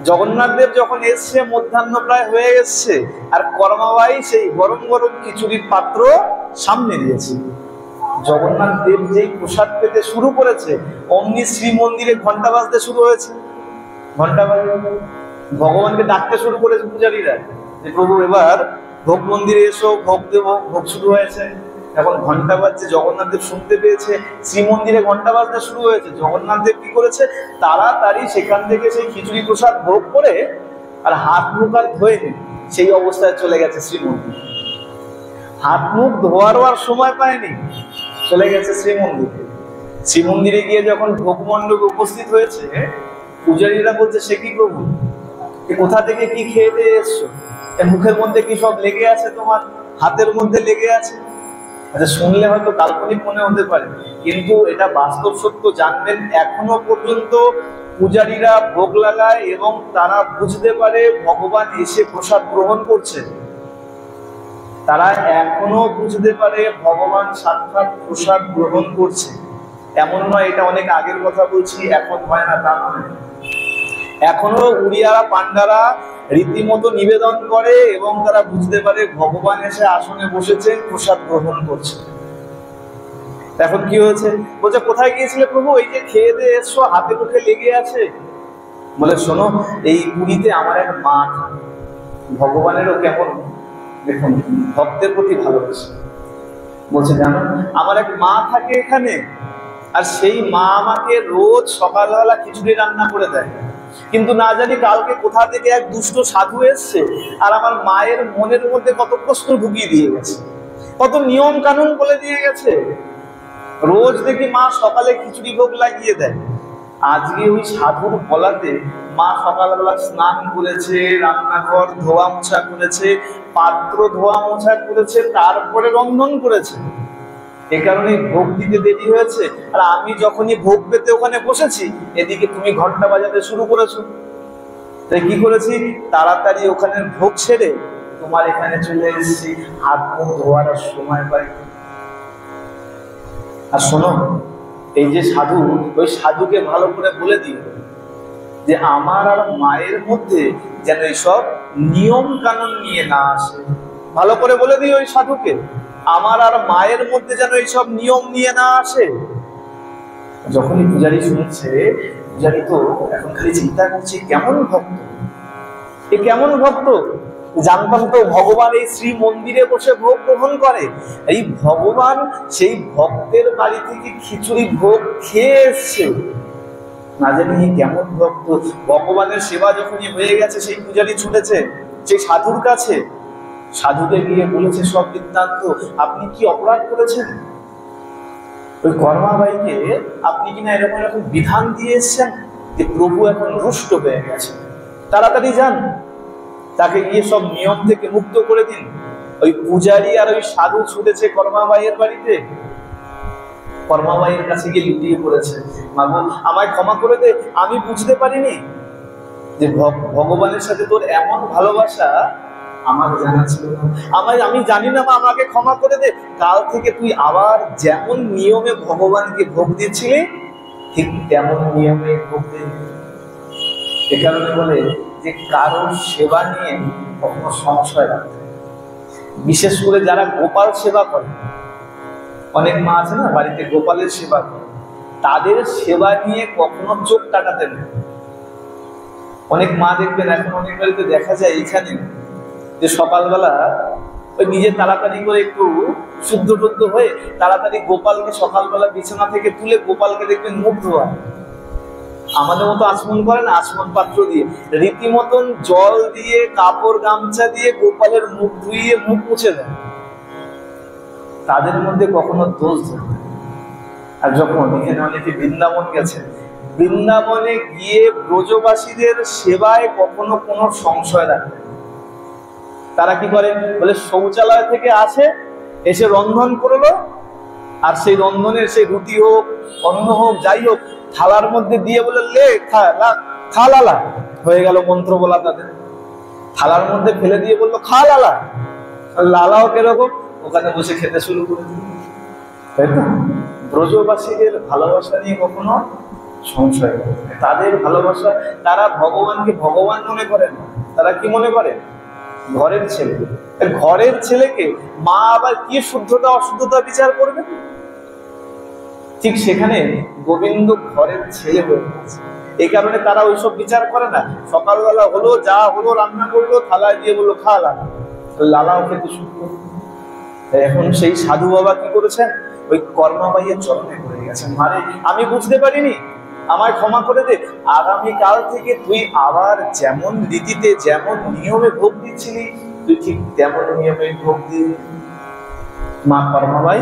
জগন্নাথ দেব যখন এসছে মধ্যাহ্ন প্রায় হয়ে এসছে, আর কর্মাবাই সেই গরম গরম খিচুড়ির পাত্র সামনে দিয়েছে। জগন্নাথ দেব যেই প্রসাদ পেতে শুরু করেছে, অমনি শ্রীমন্দিরে ঘন্টা বাজতে শুরু হয়েছে। ঘন্টা বাজে, ভগবানকে ডাকতে শুরু করেছে পূজারীরা যে প্রভু এবার ভোগ মন্দিরে এসো, ভোগ দেবো। ভোগ শুরু হয়েছে, এখন ঘন্টা বাজছে। জগন্নাথ দেব শুনতে পেয়েছে, শ্রীমন্দিরে ঘন্টা বাজতে শুরু হয়েছে। জগন্নাথ দেব কি করেছে, তাড়াতাড়ি সেখান থেকে সেই খিচুড়ি প্রসাদ ভোগ করে আর হাত মুখ আর ধোয়ে সেই অবস্থায় চলে গেছে শ্রীমন্দির। হাত মুখ ধোয়ার সময় পায়নি, চলে গেছে শ্রীমন্দিরে। শ্রীমন্দিরে গিয়ে যখন ভোগ মণ্ডপে উপস্থিত হয়েছে, পূজারীরা বলছে, সে কি প্রভু, কোথা থেকে কি খেয়ে দিয়ে এসছো? মুখের মধ্যে কি সব লেগে আছে, তোমার হাতের মধ্যে লেগে আছে? আচ্ছা, শুনলে হয়তো কাল্পনিক মনে হতে পারে, কিন্তু এটা বাস্তব সত্য। জানবেন এখনো পর্যন্ত পূজারীরা ভোগ লাগায় এবং তারা বুঝতে পারে ভগবান এসে প্রসাদ গ্রহণ করছে। তারা এখনো বুঝতে পারে ভগবান সাক্ষাৎ প্রসাদ গ্রহণ করছে। এমন নয় এটা অনেক আগের কথা বলছি, এখন হয় না তা নয়। এখনো উড়িয়ারা পান্ডারা রীতিমতো নিবেদন করে এবং তারা বুঝতে পারে ভগবান এসে আসনে বসেছেন, প্রসাদ গ্রহণ করছে। এখন কি হয়েছে? বলছে কোথায় গিয়েছিলে প্রভু? এই যে খেয়ে দিয়ে এসছো, হাতে মুখে লেগে আছে। বলে শোনো, এই পুরীতে আমার এক মা থাকে। ভগবানেরও কেমন দেখুন ভক্তের প্রতি ভালোবাসে। বলছে জানো, আমার এক মা থাকে এখানে, আর সেই মা আমাকে রোজ সকালবেলা খিচুড়ি রান্না করে দেয়। কিন্তু না জানি কালকে কোথা থেকে এক দুষ্ট সাধু এসছে আর আমার মায়ের মনের মধ্যে কত প্রশ্ন ঢুকিয়ে দিয়ে গেছে, কত নিয়ম কানুন বলে দিয়ে গেছে। রোজ দেখি মা সকালে খিচুড়ি ভোগ লাগিয়ে দেয়। আজকে ওই সাধুর বলাতে মা সকালবেলা স্নান করেছে, রান্নাঘর ধোয়া মোছা করেছে, পাত্র ধোয়া মোছা করেছে, তারপরে রন্ধন করেছে। এ কারণে ভোগ দিতে দেরি হয়েছে। আর আমি যখনই ভোগ পেতে ওখানে বসেছি, এদিকে তুমি ঘন্টা বাজাতে শুরু করেছো। তাই কি করেছি, তাড়াতাড়ি ওখানে ভোগ ছেড়ে তোমার এখানে চলে এসেছি, হাত মুখ ধোয়ার সময় পাই। আর শোনো, এই যে সাধু, ওই সাধুকে ভালো করে বলে দিও যে আমার আর মায়ের মধ্যে যেন এইসব নিয়ম কানুন নিয়ে না আসে। ভালো করে বলে দিও ওই সাধুকে, আমার আর মায়ের মধ্যে যেন এইসব নিয়ম নিয়ে না আসে। যখনই পূজারী শুনছে, পূজারী তো এখন খালি চিন্তা করছে কেমন ভক্ত, এ কেমন ভক্ত। জানতাম তো ভগবান এই শ্রী মন্দিরে বসে ভোগ গ্রহণ করে। এই ভগবান সেই ভক্তের বাড়ি থেকে খিচুড়ি ভোগ খেয়ে এসছে। না জানি কেমন ভক্ত। ভগবানের সেবা যখনই হয়ে গেছে, সেই পূজারী ছুটেছে সেই সাধুর কাছে। সাধুকে গিয়ে বলেছে সব বৃত্তান্ত, আপনি কি অপরাধ করেছেন? ওই কর্মাবাইকে আপনি কিনা এরকম এরকম বিধান দিয়ে এসছেন যে প্রভু এখন রুষ্ট হয়ে গেছে, তাড়াতাড়ি যান, তাকে গিয়ে সব নিয়ম থেকে মুক্ত করে দিন। ওই পূজারী আর ওই সাধু ছুটেছে কর্মাবাইয়ের বাড়িতে। কর্মাবাইয়ের কাছে গিয়ে লুটিয়ে পড়েছে, মাগো আমায় ক্ষমা করে দে, আমি বুঝতে পারিনি যে ভগবানের সাথে তোর এমন ভালোবাসা আমার জানা ছিল না। আমি জানি না, আমাকে ক্ষমা করে দে। কাল থেকে তুই আবার যেমন নিয়মে ভগবানকে ভোগ দিচ্ছিলি, ঠিক তেমন নিয়মে ভোগ দে। এ কারণে বলে যে কারোর সেবা নিয়ে কখনো সংশয় রাখতে, বিশেষ করে যারা গোপাল সেবা করে। অনেক মা আছে না বাড়িতে গোপালের সেবা করে, তাদের সেবা নিয়ে কখনো চোখ টাকাতে নেই। অনেক মা দেখবেন এখন অনেক বাড়িতে দেখা যায় এইখানে যে সকালবেলা ওই নিজে তাড়াতাড়ি করে একটু শুদ্ধ টুদ্ধ হয়ে তাড়াতাড়ি গোপালকে সকালবেলা বিছানা থেকে তুলে গোপালকে দেখবেন মুখ ধোয়া। আমাদের মতো আচমন করে না, আচমন পাত্র দিয়ে রীতিমতন জল দিয়ে কাপড় গামছা দিয়ে গোপালের মুখ ধুইয়ে মুখ মুছে দেয়। তাদের মধ্যে কখনো দোষ ধরবে। আর যখন এখানে অনেকে বৃন্দাবন গেছে, বৃন্দাবনে গিয়ে ব্রজবাসীদের সেবায় কখনো কোনো সংশয় রাখবে। তারা কি করে বলে, শৌচালয় থেকে আসে, এসে রন্ধন করলো, আর সেই রন্ধনের সেই রুটি হোক অন্ন হোক যাই হোক থালার মধ্যে দিয়ে বলে লে খা লালা, হয়ে গেল মন্ত্র বলা তাদের। থালার মধ্যে ফেলে দিয়ে বললো খা লালা, লালাও কিরকম ওখানে বসে খেতে শুরু করে দিল। তাই তো ব্রজবাসীদের ভালোবাসা নিয়ে কখনো সংশয় করে। তাদের ভালোবাসা, তারা ভগবানকে ভগবান মনে করে না, তারা কি মনে করে? ঘরের ছেলে। ঘরের ছেলেকে মা আবার কি শুদ্ধতা অশুদ্ধতা বিচার করবে? ঠিক সেখানে গোবিন্দ ঘরের ছেলে হয়ে গেছে। এই কারণে তারা ওইসব বিচার করে না। সকালবেলা হলো, যা হলো রান্না করলো, থালায় দিয়ে বললো খা লালা, লালাও খেতে শুরু করলো। এখন সেই সাধু বাবা কি করেছেন, ওই কর্মাবাইয়ের চরণে পড়ে গেছেন, মারে আমি বুঝতে পারিনি, আমায় ক্ষমা করে দে। আগামীকাল থেকে তুই আবার যেমন রীতিতে যেমন নিয়মে ভোগ দিচ্ছিলি, তুই ঠিক তেমন নিয়মে ভোগ দিয়ে। মা কর্মাবাই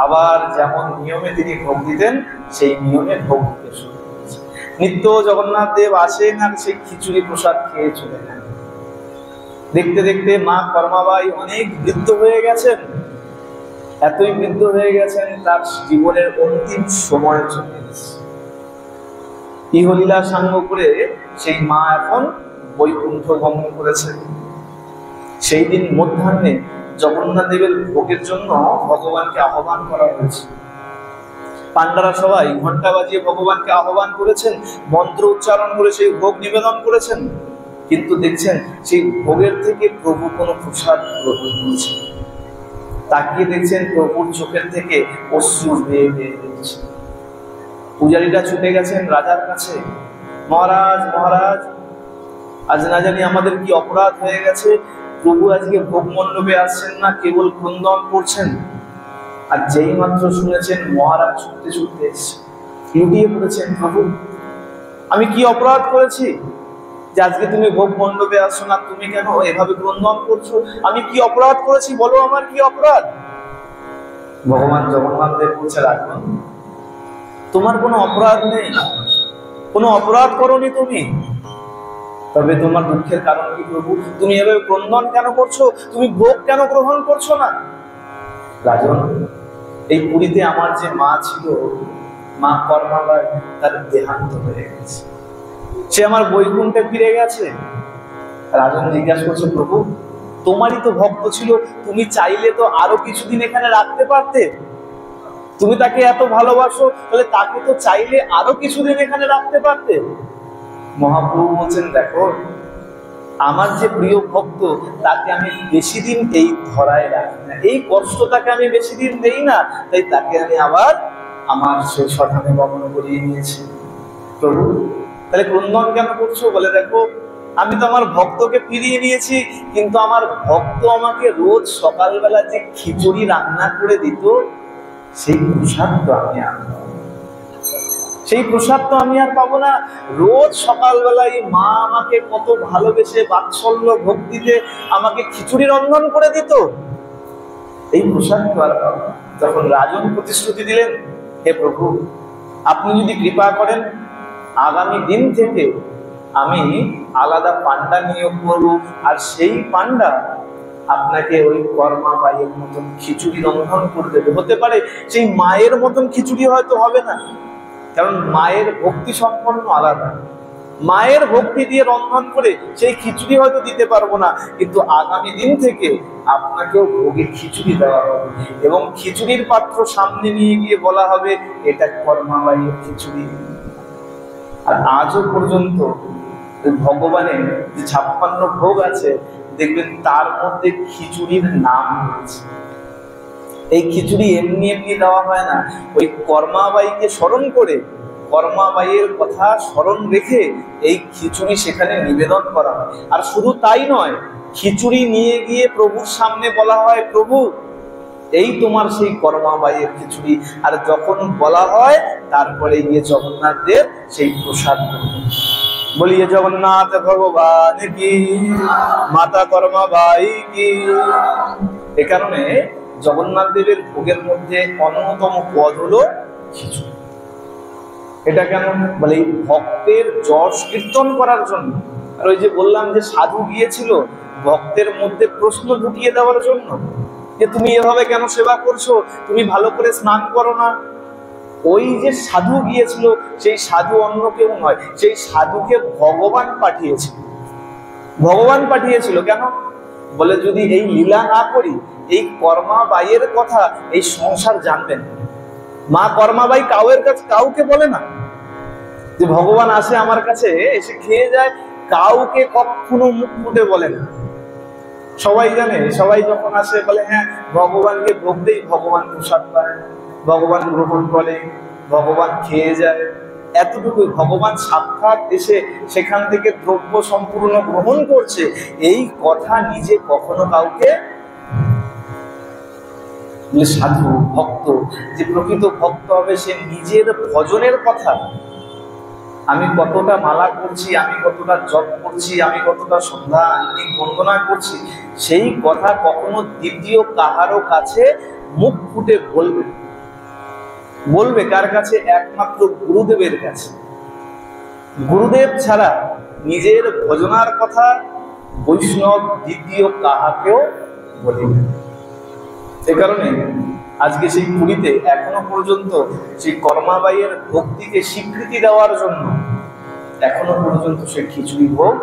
আবার যেমন নিয়মে তিনি ভোগ দিতেন, সেই নিয়মে ভোগ দিতে শুরু করেছে। নিত্য জগন্নাথ দেব আসেন আর সেই খিচুড়ি প্রসাদ খেয়ে চলে যান। দেখতে দেখতে মা কর্মাবাই অনেক বৃদ্ধ হয়ে গেছেন। এতই বৃদ্ধ হয়ে গেছেন, তার জীবনের অন্তিম সময় চলে গেছে। ইহলীলা সাঙ্গ করে সেই মা এখন বৈকুণ্ঠ গমন করেছে। সেই দিন মধ্যাহ্নে জগন্নাথ দেবের ভোগের জন্য ভগবানকে আহ্বান করা হয়েছে। পান্ডারা সবাই ঘন্টা বাজিয়ে ভগবানকে আহ্বান করেছেন, মন্ত্র উচ্চারণ করে সেই ভোগ নিবেদন করেছেন, কিন্তু দেখছেন সেই ভোগের থেকে প্রভু কোনো প্রসাদ গ্রহণ করেছেন। তাকিয়ে দেখছেন প্রভুর চোখের থেকে অশ্রু বেয়ে বেয়ে দিচ্ছে। পূজারীরা ছুটে গেছেন রাজার কাছে, মহারাজ মহারাজ, আজ না জানি আমাদের কি অপরাধ হয়ে গেছে, প্রভু আজকে ভোগ মণ্ডপে আসছেন না, কেবল ক্রন্দন করছেন। আর যেই মাত্র শুনেছেন মহারাজ ছুটতে ছুটতে এসছে, লুটিয়ে পড়েছেন, প্রভু আমি কি অপরাধ করেছি যে আজকে তুমি ভোগ মণ্ডপে আসছো না, তুমি কেন এভাবে ক্রন্দন করছো, আমি কি অপরাধ করেছি, বলো আমার কি অপরাধ। ভগবান জগন্নাথ দেব বলছে, রাজন তোমার কোনো অপরাধ নেই, কোনো অপরাধ করনি তুমি, তবে তোমার দুঃখের কারণ কি প্রভু, তুমি এভাবে ক্রন্দন কেন করছো, তুমি ভোগ কেন গ্রহণ করছো না। রাজন, এই পুরীতে আমার যে মা ছিল, মা কর্মাবাই, তার দেহান্ত হয়ে গেছে, সে আমার বৈকুণ্ঠে ফিরে গেছে। রাজন জিজ্ঞাসা করছে, প্রভু তোমারই তো ভক্ত ছিল, তুমি চাইলে তো আরো কিছুদিন এখানে রাখতে পারতে, তুমি তাকে এত ভালোবাসো, তাহলে তাকে তো চাইলে আরো কিছুদিন এখানে রাখতে পারতে। মহাপ্রভু বলছেন, দেখো আমার যে প্রিয় ভক্ত তাকে আমি বেশি দিন এই ধরায় রাখি না, এই কষ্ট তাকে আমি বেশি দিন দেই না, তাই তাকে আমি আবার আমার সেই স্বধামে গমন করিয়ে নিয়েছি। প্রভু তাহলে ক্রন্দন কেন করছো, বলে দেখো আমি তো আমার ভক্তকে ফিরিয়ে নিয়েছি, কিন্তু আমার ভক্ত আমাকে রোজ সকালবেলা যে খিচুড়ি রান্না করে দিত, সেই প্রসাদ তো আমি আর সেই প্রসাদ তো আমি আর পাবো না। রোজ সকালবেলায় মা আমাকে কত ভালোবেসে বাৎসল্য ভক্তিতে আমাকে খিচুড়ি রন্ধন করে দিত, এই প্রসাদ তো আর পাবো না। যখন রাজন প্রতিশ্রুতি দিলেন, হে প্রভু আপনি যদি কৃপা করেন আগামী দিন থেকে আমি আলাদা পান্ডা নিয়োগ করব, আর সেই পান্ডা আপনাকে ওই কর্মাবাইয়ের মতন খিচুড়ি রন্ধন করে দেবে। হতে পারে সেই মায়ের মতন খিচুড়ি হয়তো হবে না, কারণ মায়ের ভক্তি সম্পন্ন আলাদা, মায়ের ভক্তি দিয়ে রন্ধন করে সেই খিচুড়ি হয়তো দিতে পারবো না, কিন্তু আগামী দিন থেকে আপনাকেও ভোগে খিচুড়ি দেওয়া হবে, এবং খিচুড়ির পাত্র সামনে নিয়ে গিয়ে বলা হবে এটা কর্মাবাইয়ের খিচুড়ি। আর আজও পর্যন্ত ভগবানের যে 56 ভোগ আছে, দেখবেন তার মধ্যে খিচুড়ির নাম রয়েছে। এই খিচুড়ি এমনি এমনি দেওয়া হয় না, ওই কর্মাবাইকে স্মরণ করে, কর্মাবাইয়ের কথা স্মরণ রেখে এই খিচুড়ি সেখানে নিবেদন করা হয়। আর শুধু তাই নয়, খিচুড়ি নিয়ে গিয়ে প্রভুর সামনে বলা হয়, প্রভু এই তোমার সেই কর্মাবাইয়ের খিচুড়ি। আর যখন বলা হয় তারপরে গিয়ে জগন্নাথ দেব সেই প্রসাদ বলিয়ে জগন্নাথ ভগবান কি, মাতা কর্মাবাই কি। এ কারণে জগন্নাথ দেবের ভোগের মধ্যে অন্যতম পদ হলো খিচুড়ি। এটা কেন বলে, এই ভক্তের যশ কীর্তন করার জন্য। আর ওই যে বললাম যে সাধু গিয়েছিল ভক্তের মধ্যে প্রশ্ন ঢুকিয়ে দেওয়ার জন্য, যে তুমি এভাবে কেন সেবা করছো, তুমি ভালো করে স্নান করো না। ওই যে সাধু গিয়েছিল, সেই সাধু অন্য কেউ নয়, সেই সাধুকে ভগবান পাঠিয়েছিল। ভগবান পাঠিয়েছিল কেন বলে, যদি এই লীলা না করি, এই কর্মাবাইয়ের কথা এই সংসার জানবেন। মা কর্মাবাই কাউকে বলে না যে ভগবান আসে আমার কাছে, এসে খেয়ে যায়, কাউকে কখনো মুখ ফুটে বলে না। সবাই জানে, সবাই যখন আসে বলে হ্যাঁ ভগবানকে ভোগ দেই, ভগবান প্রসাদ পায়, ভগবান গ্রহণ করে, ভগবান খেয়ে যায়, এতটুকুই। ভগবান সাক্ষাৎ এসে সেখান থেকে দ্রব্য সম্পূর্ণ গ্রহণ করছে, এই কথা নিজে কখনো কাউকে। সাধু ভক্ত, যে প্রকৃত ভক্ত হবে, সে নিজের ভজনের কথা, আমি কতটা মালা করছি, আমি কতটা জপ করছি, আমি কতটা সন্ধ্যা আরতি বন্দনা করছি, সেই কথা কখনো দ্বিতীয় কাহারও কাছে মুখ ফুটে বলবে। বলবে কার কাছে? একমাত্র গুরুদেবের কাছে। গুরুদেব ছাড়া নিজের ভজনার কথা বৈষ্ণব দ্বিতীয় কাহাকেও বলিবে। সে কারণে আজকে সেই পুরীতে এখনো পর্যন্ত সেই কর্মাবাইয়ের ভক্তিকে স্বীকৃতি দেওয়ার জন্য এখনো পর্যন্ত সে খিচুড়ি ভোগ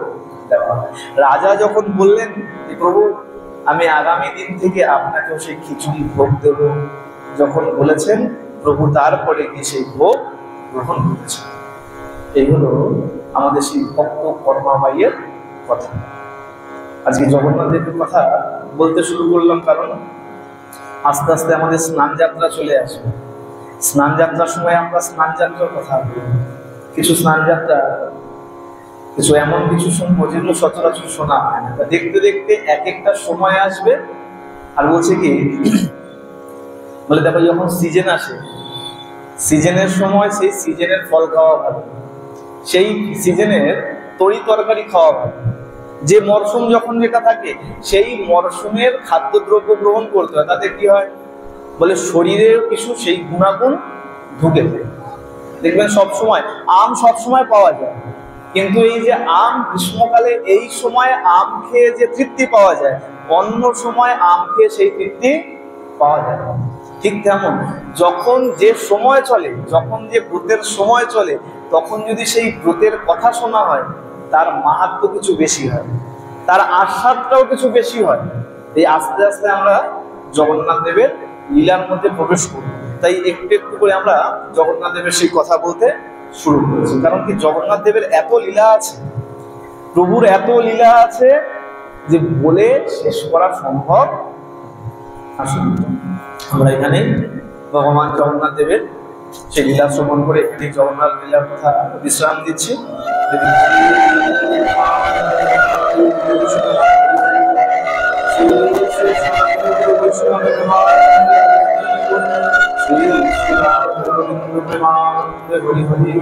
দেওয়া হয়। রাজা যখন বললেন যে প্রভু আমি আগামী দিন থেকে আপনাকেও সেই খিচুড়ি ভোগ দেব, যখন বলেছেন প্রভু তারপরে গিয়ে সেই ভোগ গ্রহণ করেছেন। এই হলো আমাদের সেই ভক্ত কর্মাবাইয়ের কথা। আজকে জগন্নাথ দেবের কথা বলতে শুরু করলাম কারণ আস্তে আস্তে আমাদের স্নান যাত্রা চলে আসবে। স্নান যাত্রার সময় আমরা স্নান যাত্রার কথা বলব। কিছু স্নান যাত্রা কিছু এমন কিছু শুনবো যেগুলো সচরাচর শোনা হয় না। দেখতে দেখতে এক একটা সময় আসবে আর বলছে কি বলে দেখো যখন সিজন আসে, সিজনের সময় সেই সিজনের ফল খাওয়া ভালো, সেই সিজনের তরি তরকারি খাওয়া ভালো। যে মরশুম যখন যেটা থাকে সেই মরশুমের খাদ্যদ্রব্য গ্রহণ করতে হয়, তাতে কি হয় বলে শরীরের কিছু সেই গুণাগুণ ঢুকে যায়। দেখবেন সবসময় আম সবসময় পাওয়া যায়, কিন্তু এই যে আম গ্রীষ্মকালে এই সময় আম খেয়ে যে তৃপ্তি পাওয়া যায়, অন্য সময় আম খেয়ে সেই তৃপ্তি পাওয়া যায় না। ঠিক তেমন যখন যে সময় চলে, যখন যে ব্রতের সময় চলে, তখন যদি সেই ব্রতের কথা শোনা হয় তার মাহাত্ম্য কিছু বেশি হয়, তার আস্বাদটাও কিছু বেশি হয়। এই আস্তে আস্তে আমরা জগন্নাথ দেবের লীলার মধ্যে প্রবেশ করি। তাই একটু একটু করে আমরা জগন্নাথ দেবের সেই কথা বলতে শুরু করেছি। কারণ কি জগন্নাথ দেবের এত লীলা আছে, প্রভুর এত লীলা আছে যে বলে শেষ করা সম্ভব। আসুন আমরা এখানে ভগবান জগন্নাথ দেবের সেই লীলা শ্রবণ করে এখানে জগন্নাথ লীলার কথা বিশ্রাম দিচ্ছি। হরি হরি